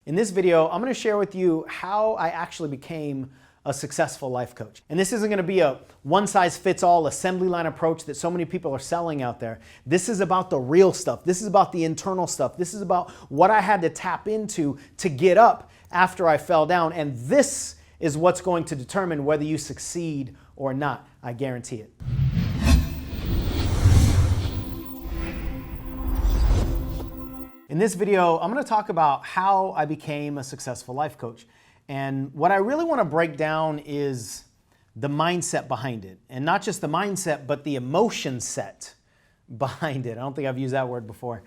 In this video, I'm going to share with you how I actually became a successful life coach. And this isn't going to be a one-size-fits-all assembly line approach that so many people are selling out there. This is about the real stuff. This is about the internal stuff. This is about what I had to tap into to get up after I fell down. And this is what's going to determine whether you succeed or not. I guarantee it. In this video, I'm going to talk about how I became a successful life coach. And what I really want to break down is the mindset behind it. And not just the mindset, but the emotion set behind it. I don't think I've used that word before.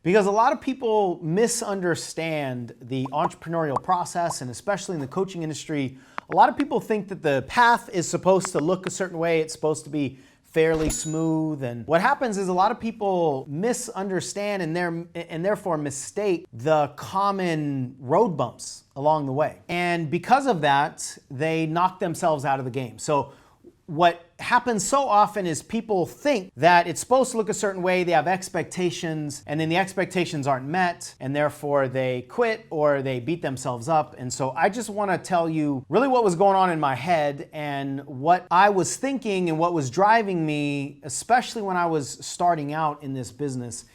Because a lot of people misunderstand the entrepreneurial process, and especially in the coaching industry, a lot of people think that the path is supposed to look a certain way. It's supposed to be fairly smooth. And what happens is a lot of people misunderstand and therefore mistake the common road bumps along the way. And because of that, they knock themselves out of the game. So what happens so often is people think that it's supposed to look a certain way, they have expectations, and then the expectations aren't met, and therefore they quit or they beat themselves up. And so I just want to tell you really what was going on in my head and what I was thinking and what was driving me, especially when I was starting out in this business.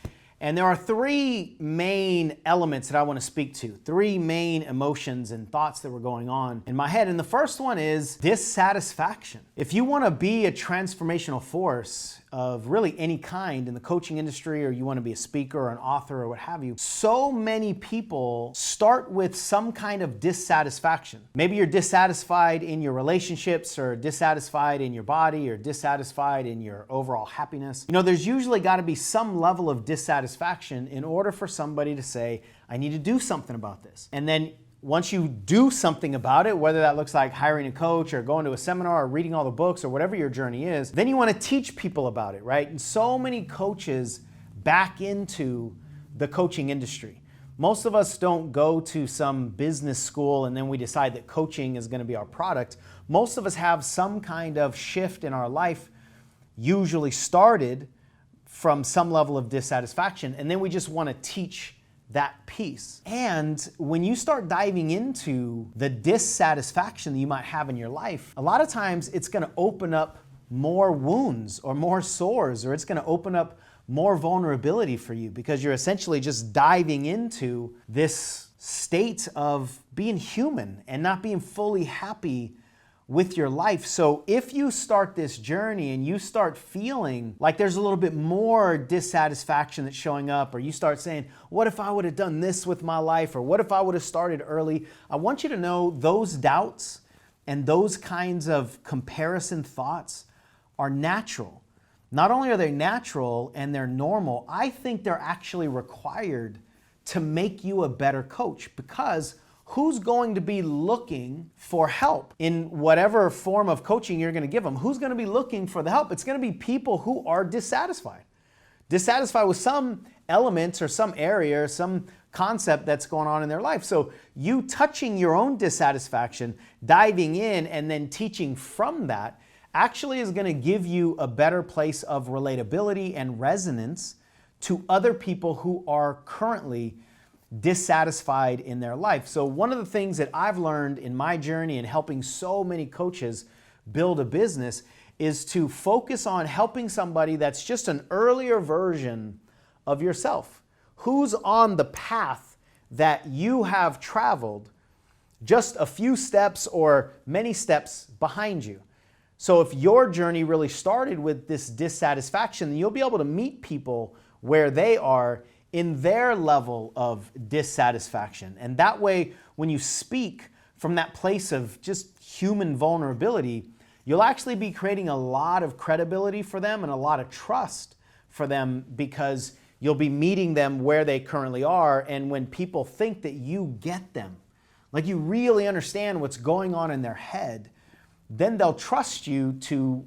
And there are three main elements that I want to speak to, three main emotions and thoughts that were going on in my head. And the first one is dissatisfaction. If you want to be a transformational force of really any kind in the coaching industry, or you want to be a speaker or an author or what have you, so many people start with some kind of dissatisfaction. Maybe you're dissatisfied in your relationships, or dissatisfied in your body, or dissatisfied in your overall happiness. You know, there's usually got to be some level of dissatisfaction in order for somebody to say, I need to do something about this. And then once you do something about it, whether that looks like hiring a coach or going to a seminar or reading all the books or whatever your journey is, then you want to teach people about it, right? And so many coaches back into the coaching industry. Most of us don't go to some business school and then we decide that coaching is going to be our product. Most of us have some kind of shift in our life, usually started from some level of dissatisfaction, and then we just want to teach that piece. And when you start diving into the dissatisfaction that you might have in your life, a lot of times it's going to open up more wounds or more sores, or it's going to open up more vulnerability for you, because you're essentially just diving into this state of being human and not being fully happy with your life. So if you start this journey and you start feeling like there's a little bit more dissatisfaction that's showing up, or you start saying, what if I would have done this with my life? Or what if I would have started early? I want you to know those doubts and those kinds of comparison thoughts are natural. Not only are they natural and they're normal, I think they're actually required to make you a better coach, because who's going to be looking for help in whatever form of coaching you're going to give them? Who's going to be looking for the help? It's going to be people who are dissatisfied with some elements or some area or some concept that's going on in their life. So you touching your own dissatisfaction, diving in, and then teaching from that actually is going to give you a better place of relatability and resonance to other people who are currently dissatisfied in their life. So one of the things that I've learned in my journey in helping so many coaches build a business is to focus on helping somebody that's just an earlier version of yourself, who's on the path that you have traveled, just a few steps or many steps behind you. So if your journey really started with this dissatisfaction, then you'll be able to meet people where they are in their level of dissatisfaction. And that way, when you speak from that place of just human vulnerability, you'll actually be creating a lot of credibility for them and a lot of trust for them, because you'll be meeting them where they currently are. And when people think that you get them, like you really understand what's going on in their head, then they'll trust you to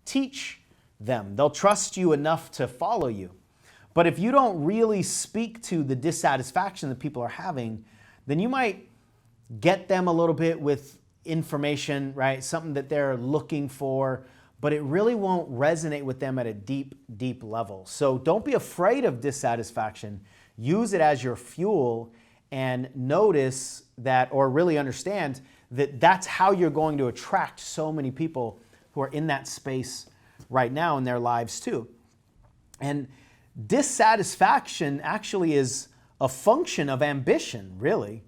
teach them. They'll trust you enough to follow you. But if you don't really speak to the dissatisfaction that people are having, then you might get them a little bit with information, right? Something that they're looking for, but it really won't resonate with them at a deep, deep level. So don't be afraid of dissatisfaction. Use it as your fuel and notice that, or really understand that that's how you're going to attract so many people who are in that space right now in their lives too. And dissatisfaction actually is a function of ambition, really.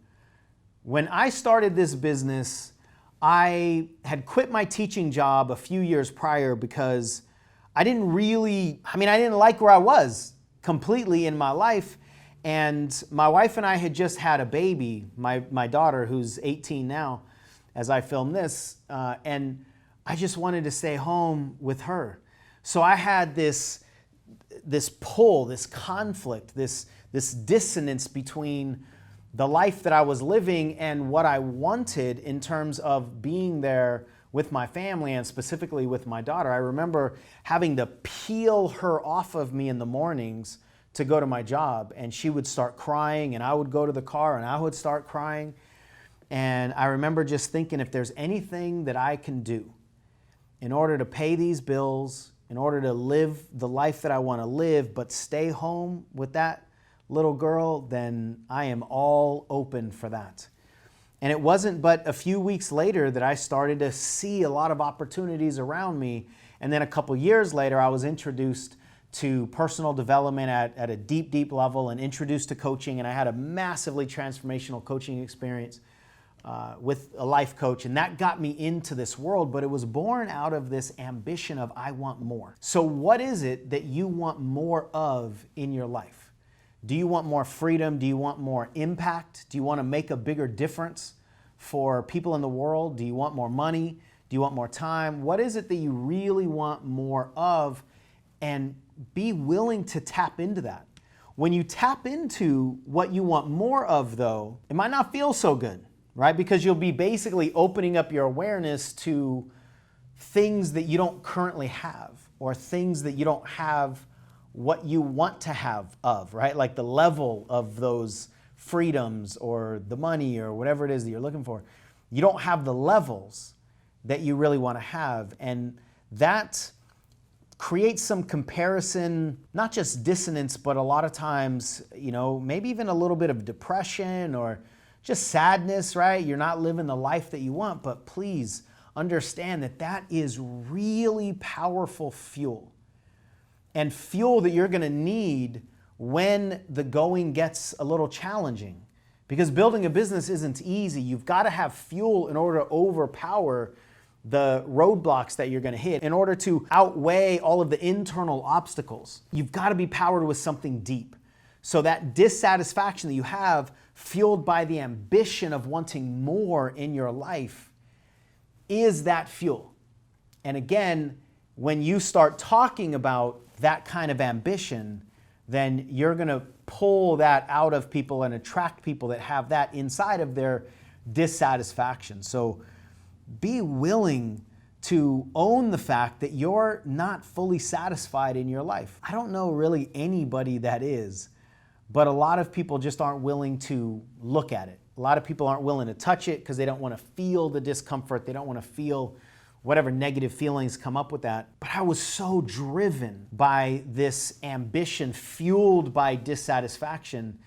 When I started this business, I had quit my teaching job a few years prior because I didn't like where I was completely in my life. And my wife and I had just had a baby, my daughter, who's 18 now, as I film this, and I just wanted to stay home with her. So I had this pull, this conflict, this dissonance between the life that I was living and what I wanted in terms of being there with my family and specifically with my daughter. I remember having to peel her off of me in the mornings to go to my job, and she would start crying, and I would go to the car and I would start crying. And I remember just thinking, if there's anything that I can do in order to pay these bills, in order to live the life that I want to live, but stay home with that little girl, then I am all open for that. And it wasn't but a few weeks later that I started to see a lot of opportunities around me. And then a couple years later, I was introduced to personal development at a deep, deep level and introduced to coaching. And I had a massively transformational coaching experience with a life coach. And that got me into this world, but it was born out of this ambition of I want more. So what is it that you want more of in your life? Do you want more freedom? Do you want more impact? Do you want to make a bigger difference for people in the world? Do you want more money? Do you want more time? What is it that you really want more of? And be willing to tap into that. When you tap into what you want more of, though, it might not feel so good, right? Because you'll be basically opening up your awareness to things that you don't currently have, or things that you don't have what you want to have of, right? Like the level of those freedoms or the money or whatever it is that you're looking for. You don't have the levels that you really want to have. And that creates some comparison, not just dissonance, but a lot of times, maybe even a little bit of depression or just sadness, right? You're not living the life that you want, but please understand that that is really powerful fuel. And fuel that you're going to need when the going gets a little challenging. Because building a business isn't easy. You've got to have fuel in order to overpower the roadblocks that you're going to hit, in order to outweigh all of the internal obstacles. You've got to be powered with something deep. So that dissatisfaction that you have, fueled by the ambition of wanting more in your life, is that fuel. And again, when you start talking about that kind of ambition, then you're going to pull that out of people and attract people that have that inside of their dissatisfaction. So be willing to own the fact that you're not fully satisfied in your life. I don't know really anybody that is, but a lot of people just aren't willing to look at it. A lot of people aren't willing to touch it because they don't want to feel the discomfort. They don't want to feel whatever negative feelings come up with that. But I was so driven by this ambition fueled by dissatisfaction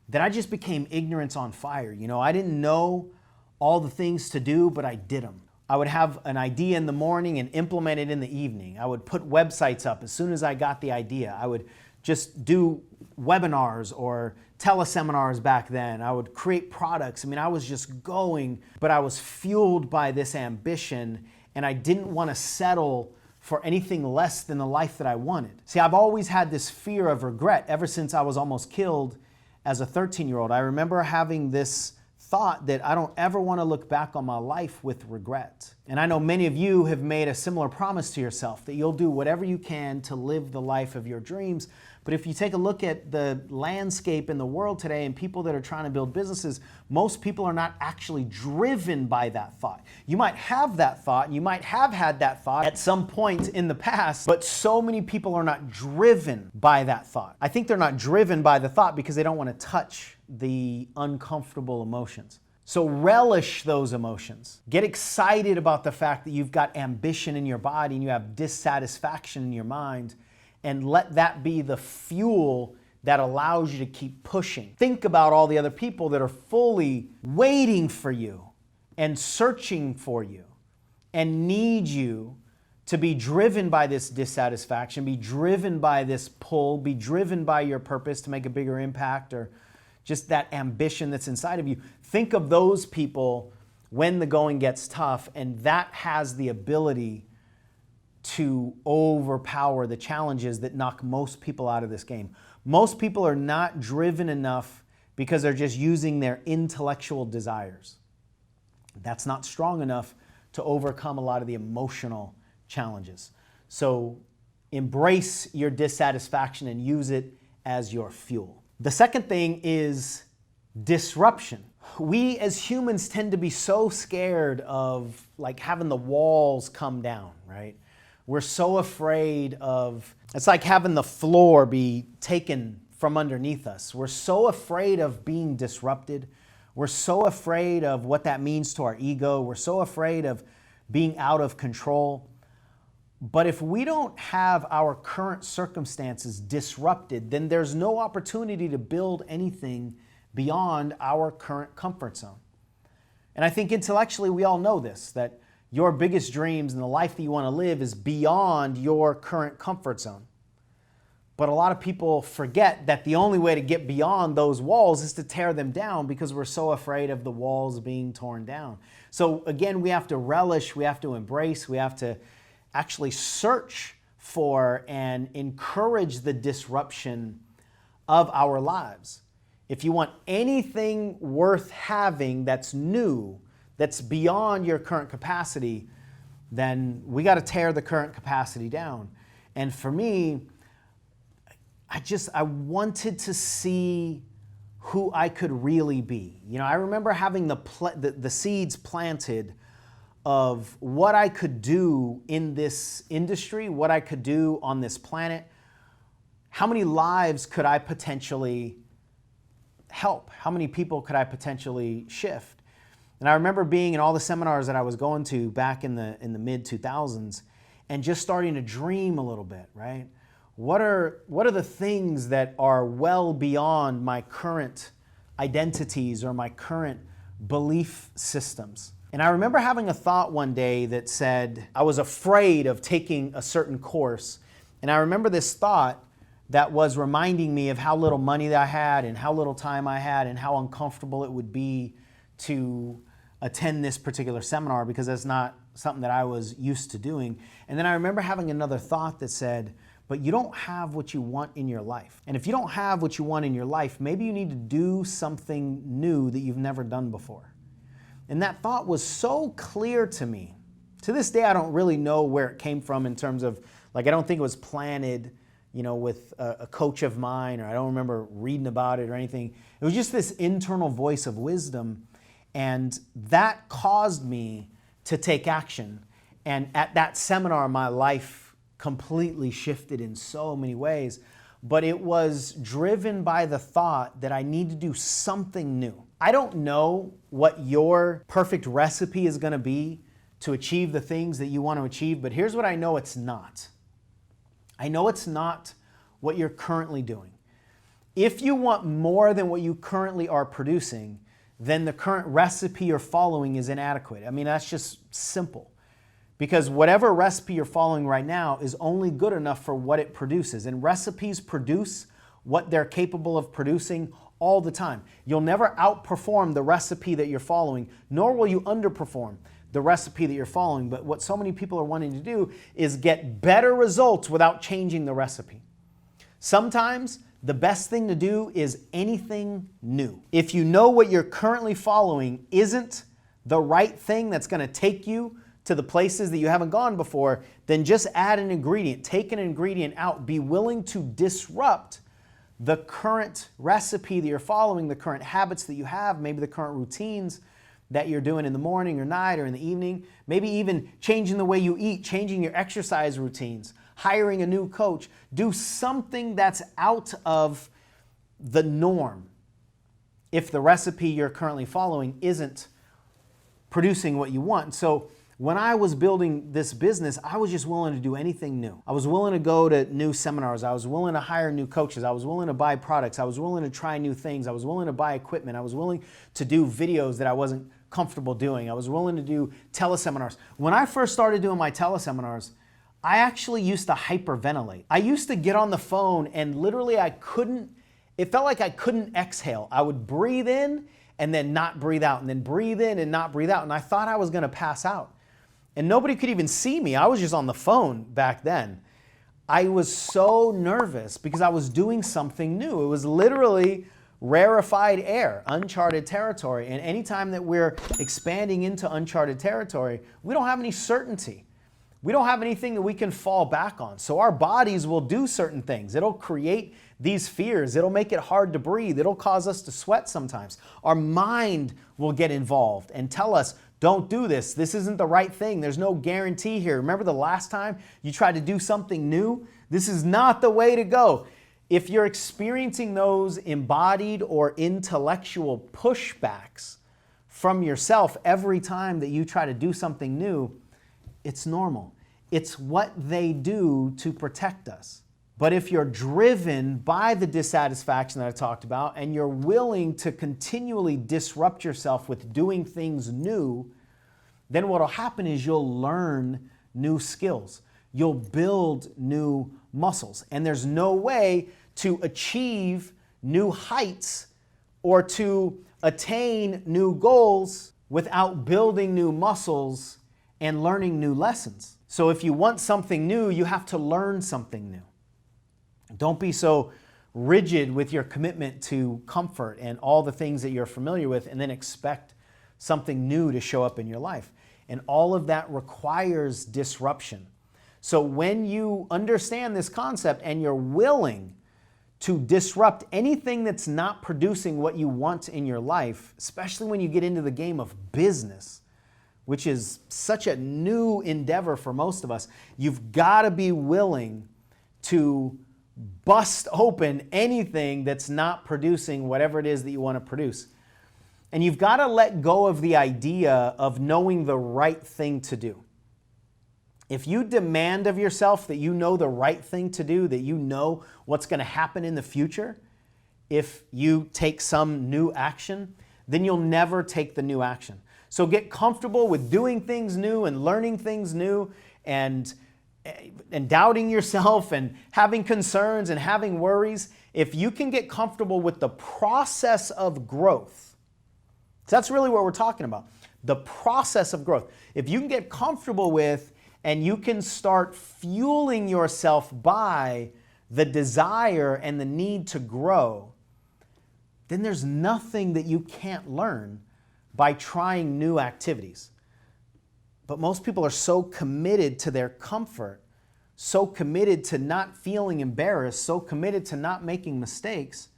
that I just became ignorance on fire. I didn't know all the things to do, but I did them. I would have an idea in the morning and implement it in the evening. I would put websites up as soon as I got the idea. I would just do webinars or teleseminars back then. I would create products. I was just going, but I was fueled by this ambition, and I didn't want to settle for anything less than the life that I wanted. See, I've always had this fear of regret ever since I was almost killed as a 13-year-old. I remember having this thought that I don't ever want to look back on my life with regret. And I know many of you have made a similar promise to yourself that you'll do whatever you can to live the life of your dreams. But if you take a look at the landscape in the world today and people that are trying to build businesses, most people are not actually driven by that thought. You might have that thought, and you might have had that thought at some point in the past, but so many people are not driven by that thought. I think they're not driven by the thought because they don't want to touch the uncomfortable emotions. So relish those emotions. Get excited about the fact that you've got ambition in your body and you have dissatisfaction in your mind, and let that be the fuel that allows you to keep pushing. Think about all the other people that are fully waiting for you and searching for you and need you to be driven by this dissatisfaction, be driven by this pull, be driven by your purpose to make a bigger impact, or just that ambition that's inside of you. Think of those people when the going gets tough, and that has the ability to overpower the challenges that knock most people out of this game. Most people are not driven enough because they're just using their intellectual desires. That's not strong enough to overcome a lot of the emotional challenges. So embrace your dissatisfaction and use it as your fuel. The second thing is disruption. We as humans tend to be so scared of like having the walls come down, right? We're so afraid of, it's like having the floor be taken from underneath us. We're so afraid of being disrupted. We're so afraid of what that means to our ego. We're so afraid of being out of control. But if we don't have our current circumstances disrupted, then there's no opportunity to build anything beyond our current comfort zone. And I think intellectually we all know this, that your biggest dreams and the life that you want to live is beyond your current comfort zone. But a lot of people forget that the only way to get beyond those walls is to tear them down, because we're so afraid of the walls being torn down. So again, we have to relish, we have to embrace, we have to actually search for and encourage the disruption of our lives. If you want anything worth having that's new, that's beyond your current capacity, then we got to tear the current capacity down. And for me, I wanted to see who I could really be. You know, I remember having the seeds planted of what I could do in this industry, what I could do on this planet. How many lives could I potentially help? How many people could I potentially shift? And I remember being in all the seminars that I was going to back in the mid-2000s and just starting to dream a little bit, right? What are the things that are well beyond my current identities or my current belief systems? And I remember having a thought one day that said, I was afraid of taking a certain course. And I remember this thought that was reminding me of how little money that I had and how little time I had and how uncomfortable it would be to attend this particular seminar, because that's not something that I was used to doing. And then I remember having another thought that said, but you don't have what you want in your life. And if you don't have what you want in your life, maybe you need to do something new that you've never done before. And that thought was so clear to me. To this day, I don't really know where it came from in terms of, like, I don't think it was planted, you know, with a coach of mine, or I don't remember reading about it or anything. It was just this internal voice of wisdom. And that caused me to take action. And at that seminar, my life completely shifted in so many ways. But it was driven by the thought that I need to do something new. I don't know what your perfect recipe is going to be to achieve the things that you want to achieve, but here's what I know it's not. I know it's not what you're currently doing. If you want more than what you currently are producing, then the current recipe you're following is inadequate. I mean, that's just simple. Because whatever recipe you're following right now is only good enough for what it produces. And recipes produce what they're capable of producing all the time. You'll never outperform the recipe that you're following, nor will you underperform the recipe that you're following. But what so many people are wanting to do is get better results without changing the recipe. Sometimes the best thing to do is anything new. If you know what you're currently following isn't the right thing that's going to take you to the places that you haven't gone before, then just add an ingredient. Take an ingredient out. Be willing to disrupt the current recipe that you're following, the current habits that you have, maybe the current routines that you're doing in the morning or night or in the evening, maybe even changing the way you eat, changing your exercise routines, hiring a new coach. Do something that's out of the norm if the recipe you're currently following isn't producing what you want. So when I was building this business, I was just willing to do anything new. I was willing to go to new seminars. I was willing to hire new coaches. I was willing to buy products. I was willing to try new things. I was willing to buy equipment. I was willing to do videos that I wasn't comfortable doing. I was willing to do teleseminars. When I first started doing my teleseminars, I actually used to hyperventilate. I used to get on the phone and literally it felt like I couldn't exhale. I would breathe in and then not breathe out, and then breathe in and not breathe out. And I thought I was gonna pass out. And nobody could even see me. I was just on the phone back then. I was so nervous because I was doing something new. It was literally rarefied air, uncharted territory. And anytime that we're expanding into uncharted territory, we don't have any certainty. We don't have anything that we can fall back on. So our bodies will do certain things. It'll create these fears. It'll make it hard to breathe. It'll cause us to sweat sometimes. Our mind will get involved and tell us, don't do this. This isn't the right thing. There's no guarantee here. Remember the last time you tried to do something new? This is not the way to go. If you're experiencing those embodied or intellectual pushbacks from yourself every time that you try to do something new, it's normal. It's what they do to protect us. But if you're driven by the dissatisfaction that I talked about and you're willing to continually disrupt yourself with doing things new, then what will happen is you'll learn new skills. You'll build new muscles. And there's no way to achieve new heights or to attain new goals without building new muscles and learning new lessons. So if you want something new, you have to learn something new. Don't be so rigid with your commitment to comfort and all the things that you're familiar with and then expect something new to show up in your life. And all of that requires disruption. So when you understand this concept and you're willing to disrupt anything that's not producing what you want in your life, especially when you get into the game of business, which is such a new endeavor for most of us, you've got to be willing to bust open anything that's not producing whatever it is that you want to produce. And you've got to let go of the idea of knowing the right thing to do. If you demand of yourself that you know the right thing to do, that you know what's going to happen in the future, if you take some new action, then you'll never take the new action. So get comfortable with doing things new and learning things new and doubting yourself and having concerns and having worries. If you can get comfortable with the process of growth, so that's really what we're talking about, the process of growth. If you can get comfortable with and you can start fueling yourself by the desire and the need to grow, then there's nothing that you can't learn by trying new activities. But most people are so committed to their comfort, so committed to not feeling embarrassed, so committed to not making mistakes,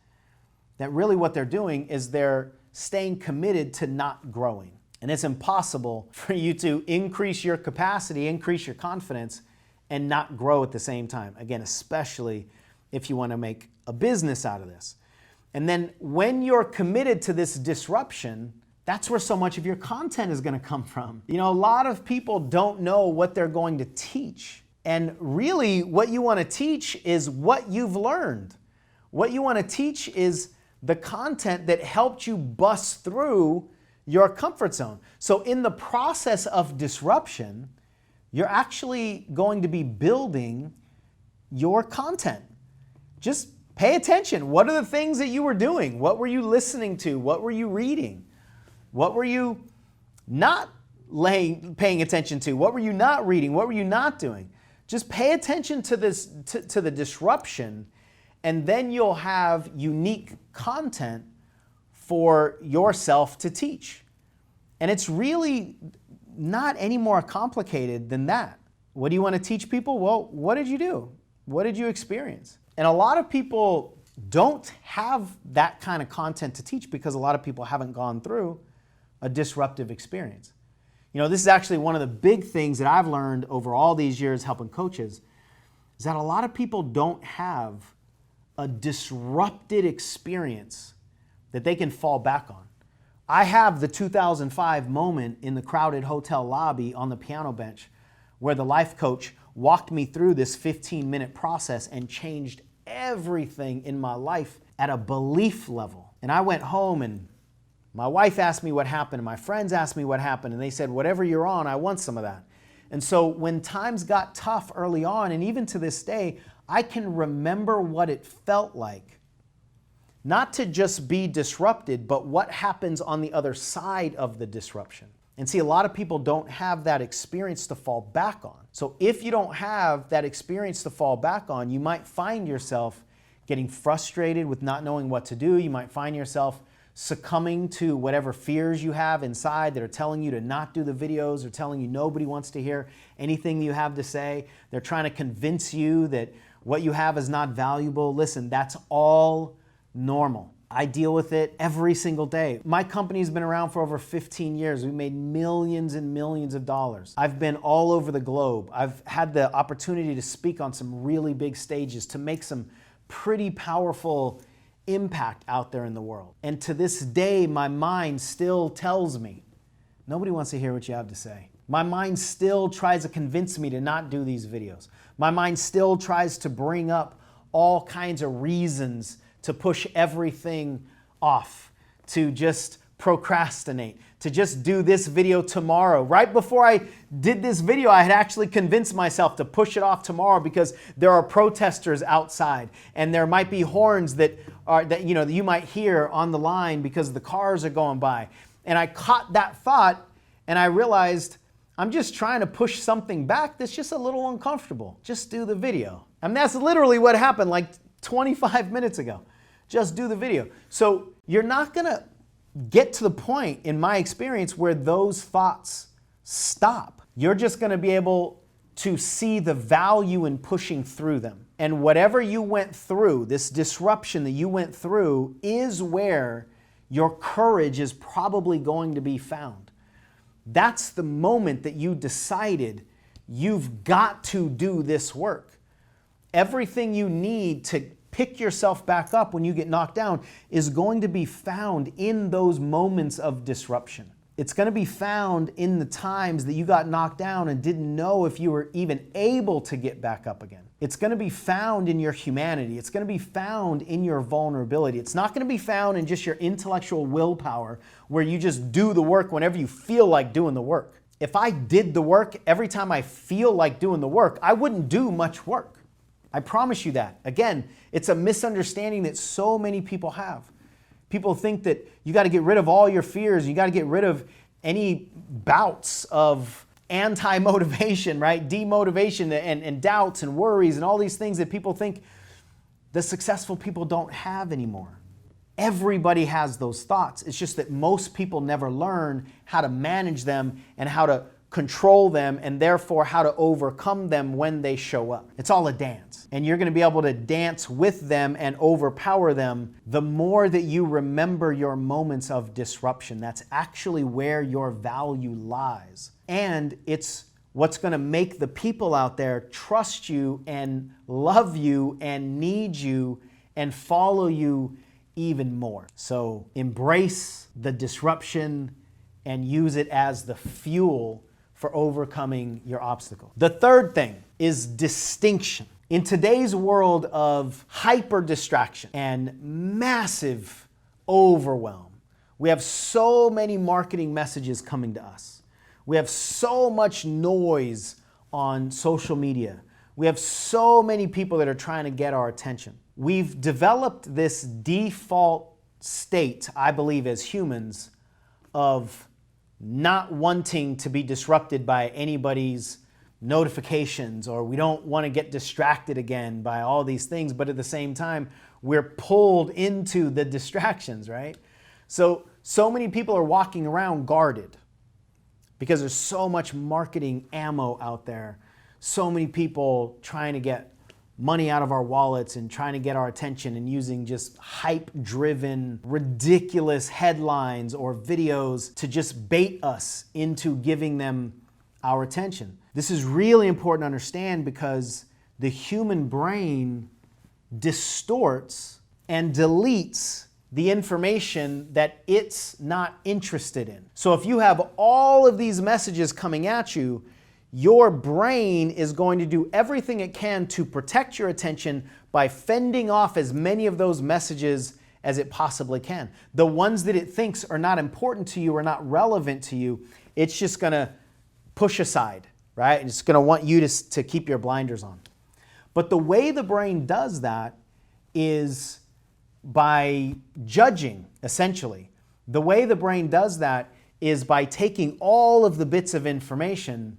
that really what they're doing is they're staying committed to not growing. And it's impossible for you to increase your capacity, increase your confidence, and not grow at the same time. Again, especially if you want to make a business out of this. And then when you're committed to this disruption, that's where so much of your content is going to come from. You know, a lot of people don't know what they're going to teach. And really, what you want to teach is what you've learned. What you want to teach is the content that helped you bust through your comfort zone. So in the process of disruption, you're actually going to be building your content. Just pay attention. What are the things that you were doing? What were you listening to? What were you reading? What were you not paying attention to? What were you not reading? What were you not doing? Just pay attention to this, to the disruption, and then you'll have unique content for yourself to teach. And it's really not any more complicated than that. What do you want to teach people? Well, what did you do? What did you experience? And a lot of people don't have that kind of content to teach because a lot of people haven't gone through a disruptive experience. You know, this is actually one of the big things that I've learned over all these years helping coaches, is that a lot of people don't have a disrupted experience that they can fall back on. I have the 2005 moment in the crowded hotel lobby on the piano bench where the life coach walked me through this 15-minute process and changed everything in my life at a belief level. And I went home and my wife asked me what happened, and my friends asked me what happened, and they said, whatever you're on, I want some of that. And so when times got tough early on, and even to this day, I can remember what it felt like. Not to just be disrupted, but what happens on the other side of the disruption. And see, a lot of people don't have that experience to fall back on. So if you don't have that experience to fall back on, you might find yourself getting frustrated with not knowing what to do. You might find yourself succumbing to whatever fears you have inside that are telling you to not do the videos or telling you nobody wants to hear anything you have to say. They're trying to convince you that what you have is not valuable. Listen, that's all normal. I deal with it every single day. My company's been around for over 15 years. We've made millions and millions of dollars. I've been all over the globe. I've had the opportunity to speak on some really big stages, to make some pretty powerful impact out there in the world. And to this day, my mind still tells me, nobody wants to hear what you have to say. My mind still tries to convince me to not do these videos. My mind still tries to bring up all kinds of reasons to push everything off, to just procrastinate, to just do this video tomorrow. Right before I did this video, I had actually convinced myself to push it off tomorrow because there are protesters outside and there might be horns that you might hear on the line because the cars are going by. And I caught that thought and I realized I'm just trying to push something back that's just a little uncomfortable. Just do the video. I mean, that's literally what happened like 25 minutes ago. Just do the video. So you're not gonna get to the point, in my experience, where those thoughts stop. You're just gonna be able to see the value in pushing through them. And whatever you went through, this disruption that you went through, is where your courage is probably going to be found. That's the moment that you decided you've got to do this work. Everything you need to pick yourself back up when you get knocked down is going to be found in those moments of disruption. It's going to be found in the times that you got knocked down and didn't know if you were even able to get back up again. It's going to be found in your humanity. It's going to be found in your vulnerability. It's not going to be found in just your intellectual willpower where you just do the work whenever you feel like doing the work. If I did the work every time I feel like doing the work, I wouldn't do much work. I promise you that. Again, it's a misunderstanding that so many people have. People think that you got to get rid of all your fears. You got to get rid of any bouts of anti-motivation, right? Demotivation and doubts and worries and all these things that people think the successful people don't have anymore. Everybody has those thoughts. It's just that most people never learn how to manage them and how to control them, and therefore how to overcome them when they show up. It's all a dance. And you're going to be able to dance with them and overpower them the more that you remember your moments of disruption. That's actually where your value lies. And it's what's going to make the people out there trust you and love you and need you and follow you even more. So embrace the disruption and use it as the fuel for overcoming your obstacle. The third thing is distinction. In today's world of hyper distraction and massive overwhelm, we have so many marketing messages coming to us. We have so much noise on social media. We have so many people that are trying to get our attention. We've developed this default state, I believe, as humans, of not wanting to be disrupted by anybody's notifications, or we don't want to get distracted again by all these things, but at the same time, we're pulled into the distractions, right? So many people are walking around guarded because there's so much marketing ammo out there. So many people trying to get money out of our wallets and trying to get our attention and using just hype-driven, ridiculous headlines or videos to just bait us into giving them our attention. This is really important to understand because the human brain distorts and deletes the information that it's not interested in. So if you have all of these messages coming at you, your brain is going to do everything it can to protect your attention by fending off as many of those messages as it possibly can. The ones that it thinks are not important to you or not relevant to you, it's just going to push aside, right? It's going to want you to keep your blinders on. But the way the brain does that is by judging, essentially. The way the brain does that is by taking all of the bits of information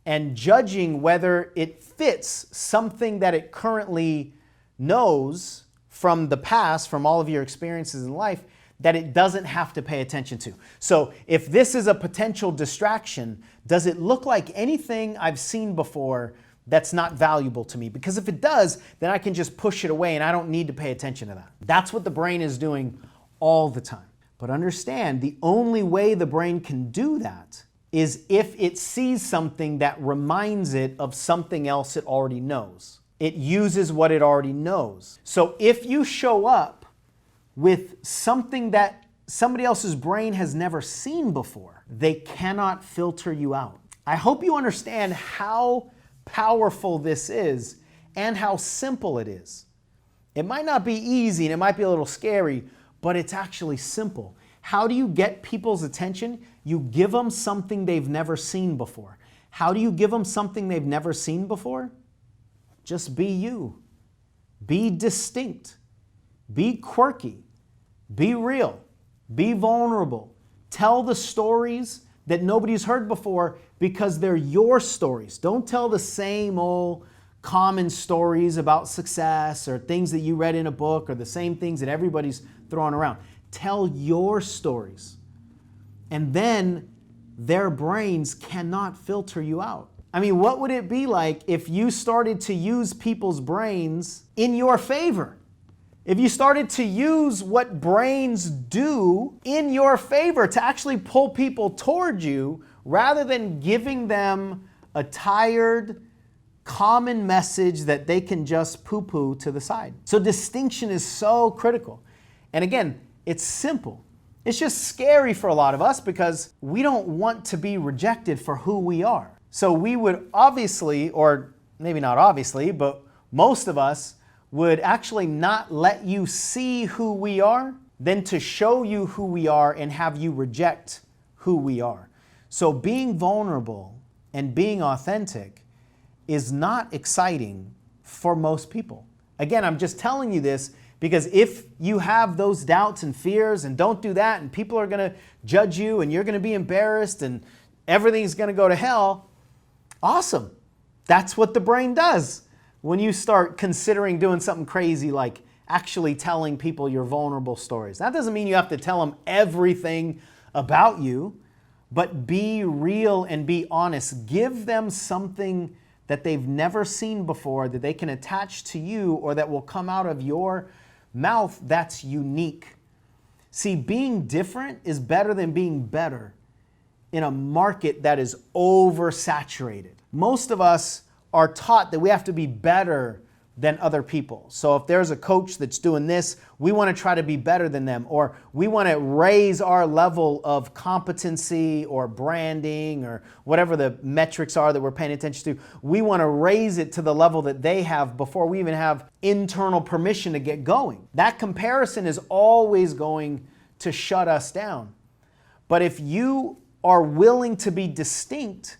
and judging whether it fits something that it currently knows from the past, from all of your experiences in life, that it doesn't have to pay attention to. So if this is a potential distraction, does it look like anything I've seen before that's not valuable to me? Because if it does, then I can just push it away and I don't need to pay attention to that. That's what the brain is doing all the time. But understand, the only way the brain can do that is if it sees something that reminds it of something else it already knows. It uses what it already knows. So if you show up with something that somebody else's brain has never seen before, they cannot filter you out. I hope you understand how powerful this is and how simple it is. It might not be easy and it might be a little scary, but it's actually simple. How do you get people's attention? You give them something they've never seen before. How do you give them something they've never seen before? Just be you. Be distinct. Be quirky. Be real. Be vulnerable. Tell the stories that nobody's heard before because they're your stories. Don't tell the same old common stories about success or things that you read in a book or the same things that everybody's throwing around. Tell your stories. And then their brains cannot filter you out. I mean, what would it be like if you started to use people's brains in your favor? If you started to use what brains do in your favor to actually pull people toward you rather than giving them a tired, common message that they can just poo-poo to the side. So distinction is so critical. And again, it's simple. It's just scary for a lot of us because we don't want to be rejected for who we are. So we would obviously, or maybe not obviously, but most of us would actually not let you see who we are than to show you who we are and have you reject who we are. So being vulnerable and being authentic is not exciting for most people. Again, I'm just telling you this because if you have those doubts and fears and don't do that and people are going to judge you and you're going to be embarrassed and everything's going to go to hell, awesome. That's what the brain does when you start considering doing something crazy like actually telling people your vulnerable stories. That doesn't mean you have to tell them everything about you, but be real and be honest. Give them something that they've never seen before that they can attach to you or that will come out of your mouth that's unique. See, being different is better than being better in a market that is oversaturated. Most of us are taught that we have to be better than other people. So if there's a coach that's doing this, we want to try to be better than them, or we want to raise our level of competency or branding or whatever the metrics are that we're paying attention to. We want to raise it to the level that they have before we even have internal permission to get going. That comparison is always going to shut us down. But if you are willing to be distinct,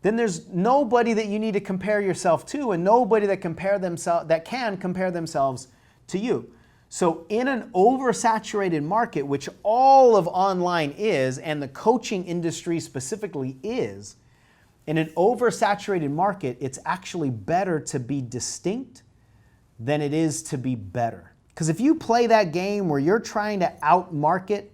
then there's nobody that you need to compare yourself to and nobody that can compare themselves to you. So in an oversaturated market, which all of online is, and the coaching industry specifically is, in an oversaturated market, it's actually better to be distinct than it is to be better. Because if you play that game where you're trying to outmarket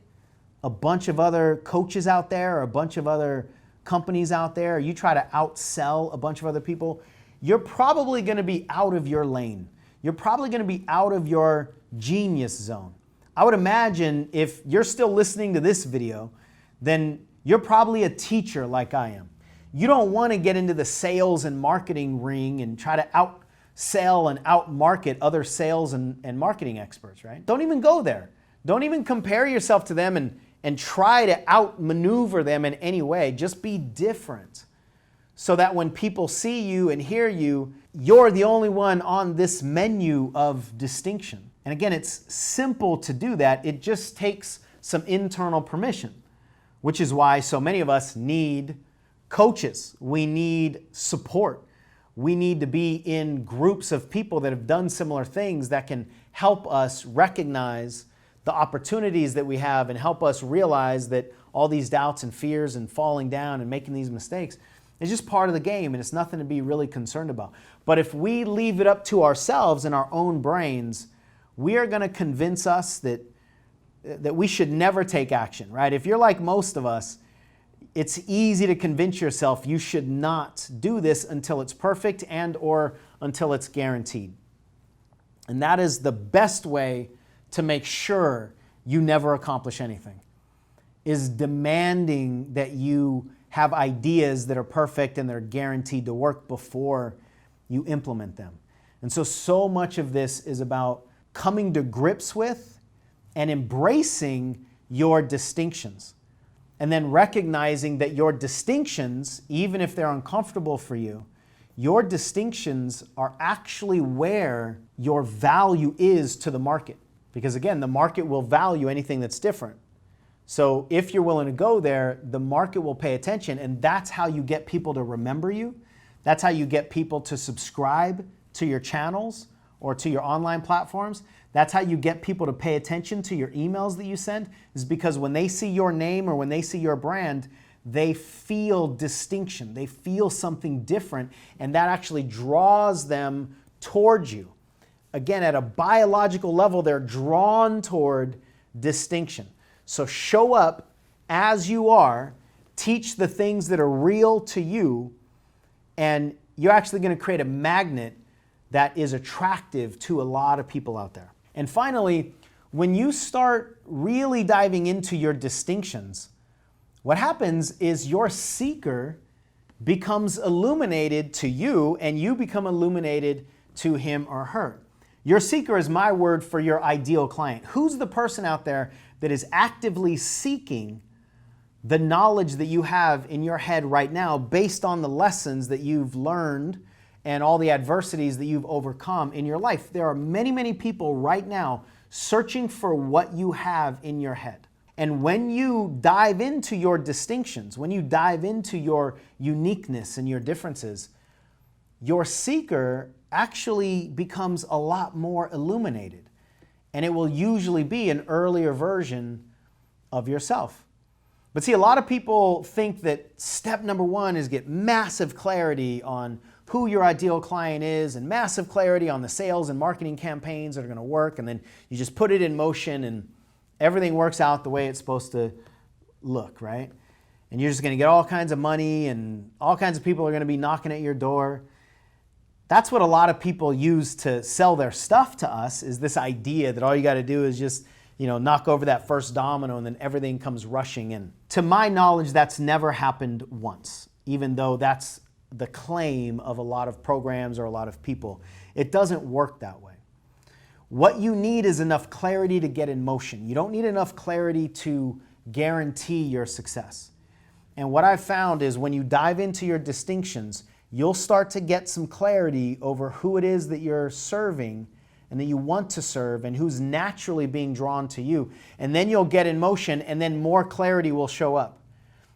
a bunch of other coaches out there or a bunch of other companies out there, or you try to outsell a bunch of other people, you're probably going to be out of your lane. You're probably going to be out of your genius zone. I would imagine if you're still listening to this video, then you're probably a teacher like I am. You don't want to get into the sales and marketing ring and try to outsell and outmarket other sales and marketing experts, right? Don't even go there. Don't even compare yourself to them and try to outmaneuver them in any way. Just be different so that when people see you and hear you, you're the only one on this menu of distinction. And again, it's simple to do that. It just takes some internal permission, which is why so many of us need coaches. We need support. We need to be in groups of people that have done similar things that can help us recognize the opportunities that we have and help us realize that all these doubts and fears and falling down and making these mistakes is just part of the game, and it's nothing to be really concerned about. But if we leave it up to ourselves and our own brains, we are going to convince us that we should never take action, right? If you're like most of us, it's easy to convince yourself you should not do this until it's perfect and or until it's guaranteed. And that is the best way to make sure you never accomplish anything, is demanding that you have ideas that are perfect and they're guaranteed to work before you implement them. And so much of this is about coming to grips with and embracing your distinctions. And then recognizing that your distinctions, even if they're uncomfortable for you, your distinctions are actually where your value is to the market. Because again, the market will value anything that's different. So if you're willing to go there, the market will pay attention, and that's how you get people to remember you. That's how you get people to subscribe to your channels or to your online platforms. That's how you get people to pay attention to your emails that you send, is because when they see your name or when they see your brand, they feel distinction. They feel something different, and that actually draws them towards you. Again, at a biological level, they're drawn toward distinction. So show up as you are, teach the things that are real to you, and you're actually going to create a magnet that is attractive to a lot of people out there. And finally, when you start really diving into your distinctions, what happens is your seeker becomes illuminated to you, and you become illuminated to him or her. Your seeker is my word for your ideal client. Who's the person out there that is actively seeking the knowledge that you have in your head right now based on the lessons that you've learned and all the adversities that you've overcome in your life? There are many, many people right now searching for what you have in your head. And when you dive into your distinctions, when you dive into your uniqueness and your differences, your seeker actually becomes a lot more illuminated. And it will usually be an earlier version of yourself. But see, a lot of people think that step number one is get massive clarity on who your ideal client is and massive clarity on the sales and marketing campaigns that are going to work. And then you just put it in motion and everything works out the way it's supposed to look, right? And you're just going to get all kinds of money and all kinds of people are going to be knocking at your door. That's what a lot of people use to sell their stuff to us, is this idea that all you got to do is just, knock over that first domino and then everything comes rushing in. To my knowledge, that's never happened once, even though that's the claim of a lot of programs or a lot of people. It doesn't work that way. What you need is enough clarity to get in motion. You don't need enough clarity to guarantee your success. And what I've found is when you dive into your distinctions, you'll start to get some clarity over who it is that you're serving and that you want to serve and who's naturally being drawn to you. And then you'll get in motion, and then more clarity will show up.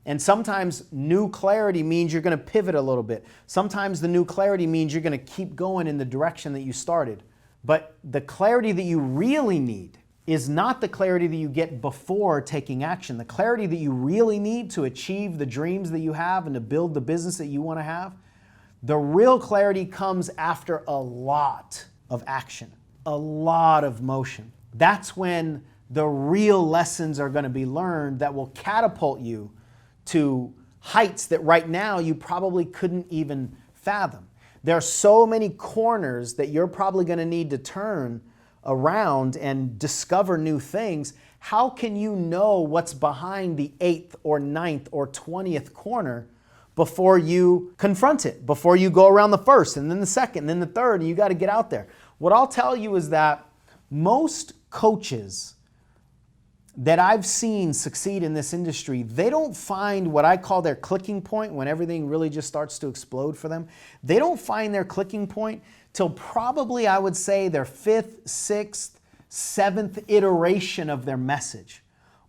And sometimes new clarity means you're going to pivot a little bit. Sometimes the new clarity means you're going to keep going in the direction that you started. But the clarity that you really need is not the clarity that you get before taking action. The clarity that you really need to achieve the dreams that you have and to build the business that you want to have, the real clarity comes after a lot of action, a lot of motion. That's when the real lessons are going to be learned that will catapult you to heights that right now you probably couldn't even fathom. There are so many corners that you're probably going to need to turn around and discover new things. How can you know what's behind the 8th or 9th or 20th corner before you confront it, before you go around the first and then the second and then the third, and you got to get out there? What I'll tell you is that most coaches that I've seen succeed in this industry, they don't find what I call their clicking point when everything really just starts to explode for them. They don't find their clicking point till probably, I would say, their 5th, 6th, 7th iteration of their message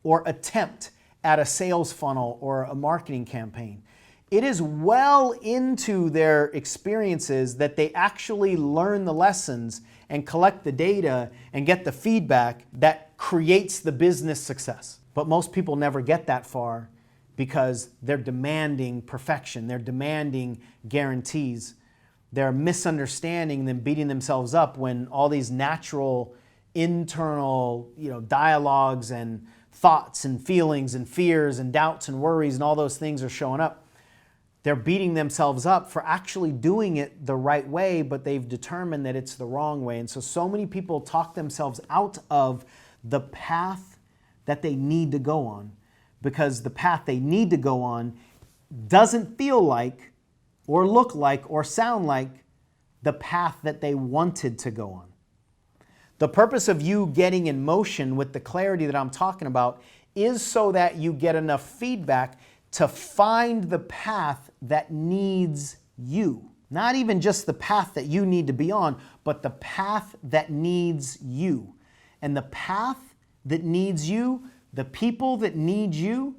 or attempt at a sales funnel or a marketing campaign. It is well into their experiences that they actually learn the lessons and collect the data and get the feedback that creates the business success. But most people never get that far because they're demanding perfection. They're demanding guarantees. They're misunderstanding and then beating themselves up when all these natural internal, dialogues and thoughts and feelings and fears and doubts and worries and all those things are showing up. They're beating themselves up for actually doing it the right way, but they've determined that it's the wrong way. And so many people talk themselves out of the path that they need to go on because the path they need to go on doesn't feel like or look like or sound like the path that they wanted to go on. The purpose of you getting in motion with the clarity that I'm talking about is so that you get enough feedback to find the path that needs you. Not even just the path that you need to be on, but the path that needs you. And the path that needs you, the people that need you,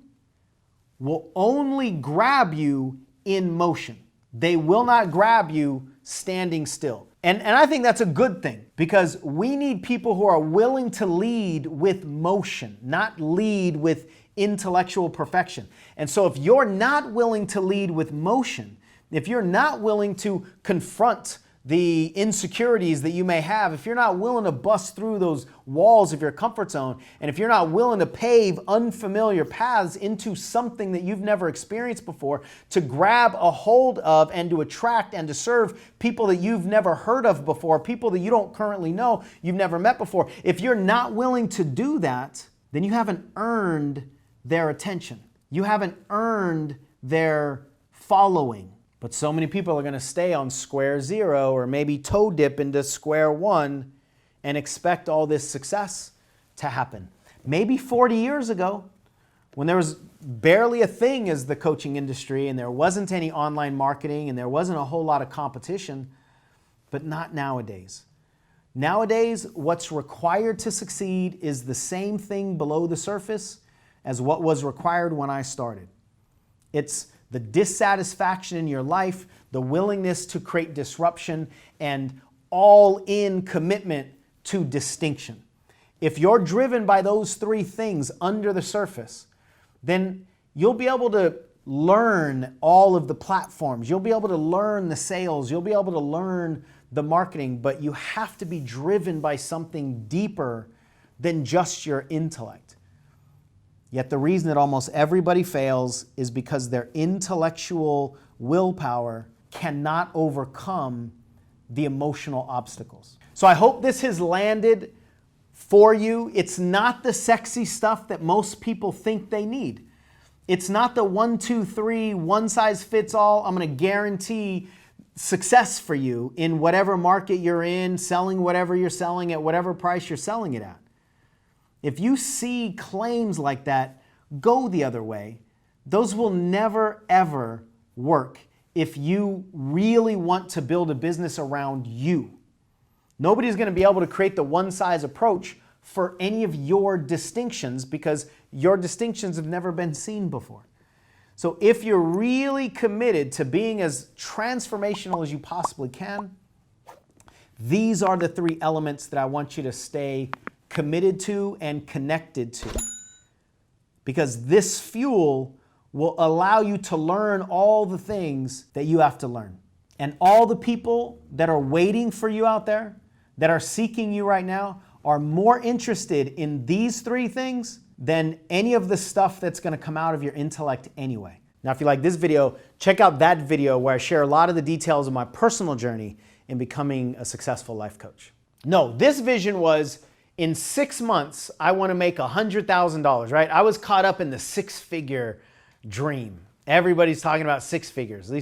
will only grab you in motion. They will not grab you standing still. And I think that's a good thing because we need people who are willing to lead with motion, not lead with intellectual perfection. And so if you're not willing to lead with motion, if you're not willing to confront the insecurities that you may have, if you're not willing to bust through those walls of your comfort zone, and if you're not willing to pave unfamiliar paths into something that you've never experienced before, to grab a hold of and to attract and to serve people that you've never heard of before, people that you don't currently know, you've never met before, if you're not willing to do that, then you haven't earned their attention. You haven't earned their following. But so many people are going to stay on square zero or maybe toe dip into square one and expect all this success to happen. Maybe 40 years ago, when there was barely a thing as the coaching industry and there wasn't any online marketing and there wasn't a whole lot of competition, but not nowadays. Nowadays, what's required to succeed is the same thing below the surface as what was required when I started. It's the dissatisfaction in your life, the willingness to create disruption, and all-in commitment to distinction. If you're driven by those three things under the surface, then you'll be able to learn all of the platforms. You'll be able to learn the sales. You'll be able to learn the marketing, but you have to be driven by something deeper than just your intellect. Yet the reason that almost everybody fails is because their intellectual willpower cannot overcome the emotional obstacles. So I hope this has landed for you. It's not the sexy stuff that most people think they need. It's not the 1, 2, 3, one size fits all. I'm going to guarantee success for you in whatever market you're in, selling whatever you're selling at whatever price you're selling it at. If you see claims like that, go the other way. Those will never, ever work if you really want to build a business around you. Nobody's going to be able to create the one-size approach for any of your distinctions because your distinctions have never been seen before. So if you're really committed to being as transformational as you possibly can, these are the three elements that I want you to stay committed to and connected to. Because this fuel will allow you to learn all the things that you have to learn. And all the people that are waiting for you out there, that are seeking you right now, are more interested in these three things than any of the stuff that's going to come out of your intellect anyway. Now, if you like this video, check out that video where I share a lot of the details of my personal journey in becoming a successful life coach. No, this vision was in 6 months, I want to make $100,000, right? I was caught up in the six-figure dream. Everybody's talking about six figures. At least